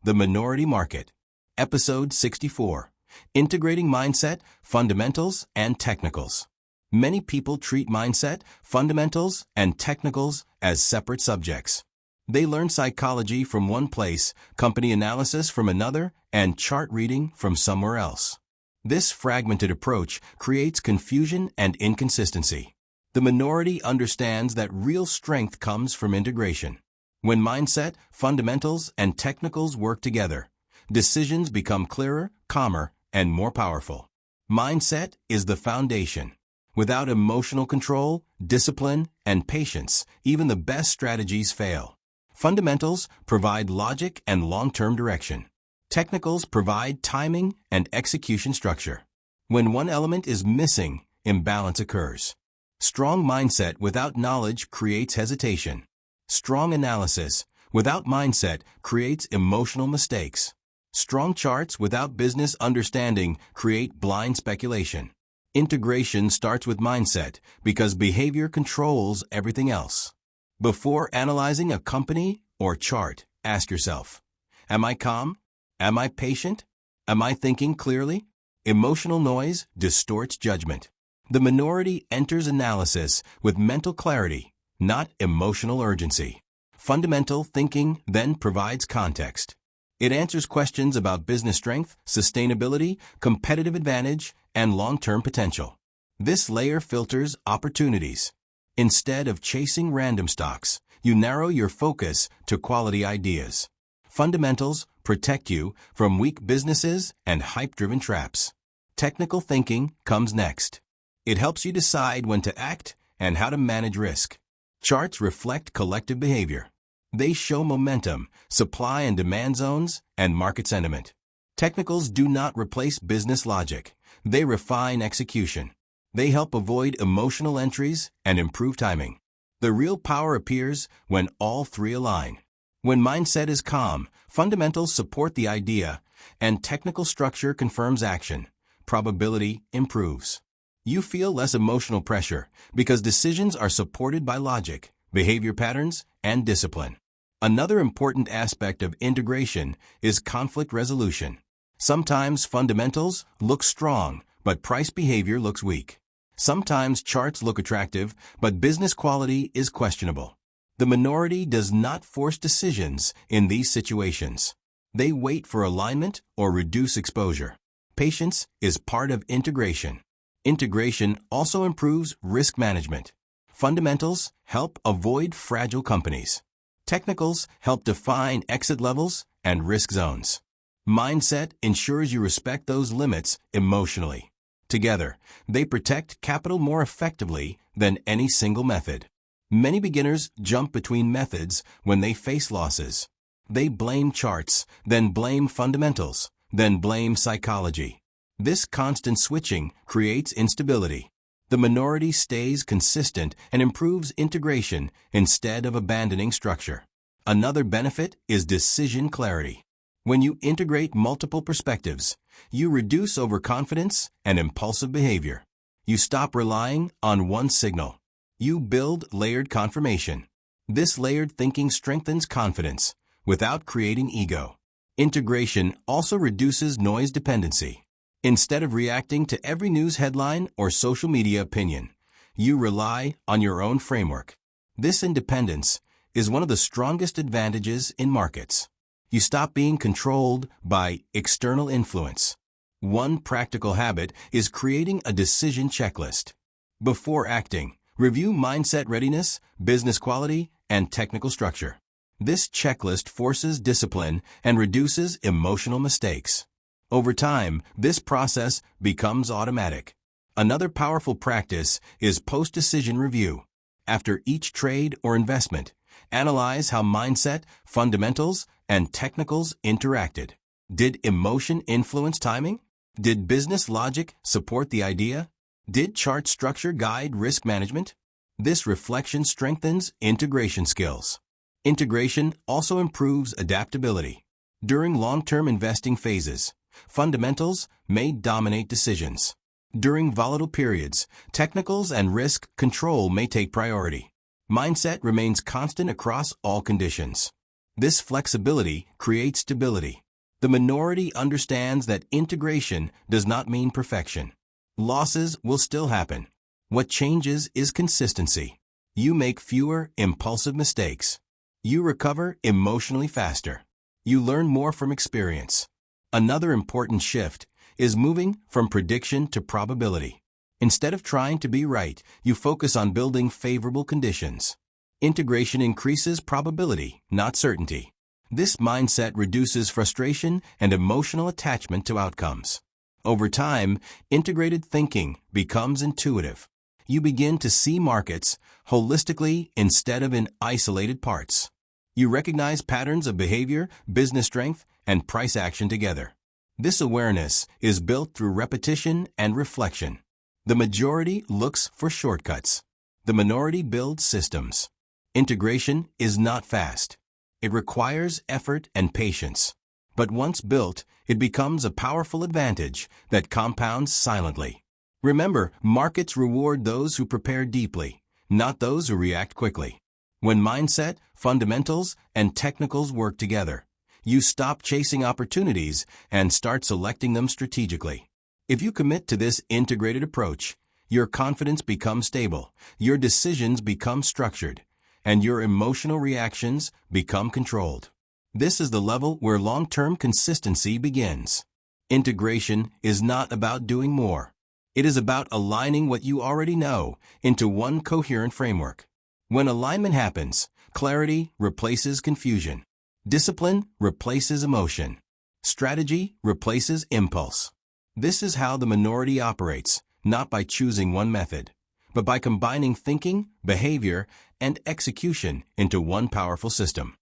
The Minority Market. Episode 64. Integrating Mindset, Fundamentals, and Technicals. Many people treat mindset, fundamentals, and technicals as separate subjects. They learn psychology from one place, company analysis from another, and chart reading from somewhere else. This fragmented approach creates confusion and inconsistency. The minority understands that real strength comes from integration. When mindset, fundamentals, and technicals work together, decisions become clearer, calmer, and more powerful. Mindset is the foundation. Without emotional control, discipline, and patience, even the best strategies fail. Fundamentals provide logic and long-term direction. Technicals provide timing and execution structure. When one element is missing, imbalance occurs. Strong mindset without knowledge creates hesitation. Strong analysis without mindset creates emotional mistakes. Strong charts without business understanding create blind speculation. Integration starts with mindset because behavior controls everything else. Before analyzing a company or chart, ask yourself, am I calm? Am I patient? Am I thinking clearly? Emotional noise distorts judgment. The minority enters analysis with mental clarity, not emotional urgency. Fundamental thinking then provides context. It answers questions about business strength, sustainability, competitive advantage, and long-term potential. This layer filters opportunities. Instead of chasing random stocks, you narrow your focus to quality ideas. Fundamentals protect you from weak businesses and hype-driven traps. Technical thinking comes next. It helps you decide when to act and how to manage risk. Charts reflect collective behavior. They show momentum, supply and demand zones, and market sentiment. Technicals do not replace business logic. They refine execution. They help avoid emotional entries and improve timing. The real power appears when all three align. When mindset is calm, fundamentals support the idea, and technical structure confirms action. Probability improves. You feel less emotional pressure because decisions are supported by logic, behavior patterns, and discipline. Another important aspect of integration is conflict resolution. Sometimes fundamentals look strong, but price behavior looks weak. Sometimes charts look attractive, but business quality is questionable. The minority does not force decisions in these situations. They wait for alignment or reduce exposure. Patience is part of integration. Integration also improves risk management. Fundamentals help avoid fragile companies. Technicals help define exit levels and risk zones. Mindset ensures you respect those limits emotionally. Together, they protect capital more effectively than any single method. Many beginners jump between methods when they face losses. They blame charts, then blame fundamentals, then blame psychology. This constant switching creates instability. The minority stays consistent and improves integration instead of abandoning structure. Another benefit is decision clarity. When you integrate multiple perspectives, you reduce overconfidence and impulsive behavior. You stop relying on one signal. You build layered confirmation. This layered thinking strengthens confidence without creating ego. Integration also reduces noise dependency. Instead of reacting to every news headline or social media opinion, you rely on your own framework. This independence is one of the strongest advantages in markets. You stop being controlled by external influence. One practical habit is creating a decision checklist. Before acting, review mindset readiness, business quality, and technical structure. This checklist forces discipline and reduces emotional mistakes. Over time, this process becomes automatic. Another powerful practice is post-decision review. After each trade or investment, analyze how mindset, fundamentals, and technicals interacted. Did emotion influence timing? Did business logic support the idea? Did chart structure guide risk management? This reflection strengthens integration skills. Integration also improves adaptability. During long-term investing phases, fundamentals may dominate decisions. During volatile periods, technicals and risk control may take priority. Mindset remains constant across all conditions. This flexibility creates stability. The minority understands that integration does not mean perfection. Losses will still happen. What changes is consistency. You make fewer impulsive mistakes. You recover emotionally faster. You learn more from experience. Another important shift is moving from prediction to probability. Instead of trying to be right, you focus on building favorable conditions. Integration increases probability, not certainty. This mindset reduces frustration and emotional attachment to outcomes. Over time, integrated thinking becomes intuitive. You begin to see markets holistically instead of in isolated parts. You recognize patterns of behavior, business strength, and price action together. This awareness is built through repetition and reflection. The majority looks for shortcuts. The minority builds systems. Integration is not fast. It requires effort and patience. But once built, it becomes a powerful advantage that compounds silently. Remember, markets reward those who prepare deeply, not those who react quickly. When mindset, fundamentals, and technicals work together, you stop chasing opportunities and start selecting them strategically. If you commit to this integrated approach, your confidence becomes stable, your decisions become structured, and your emotional reactions become controlled. This is the level where long-term consistency begins. Integration is not about doing more. It is about aligning what you already know into one coherent framework. When alignment happens, clarity replaces confusion. Discipline replaces emotion. Strategy replaces impulse. This is how the minority operates, not by choosing one method, but by combining thinking, behavior, and execution into one powerful system.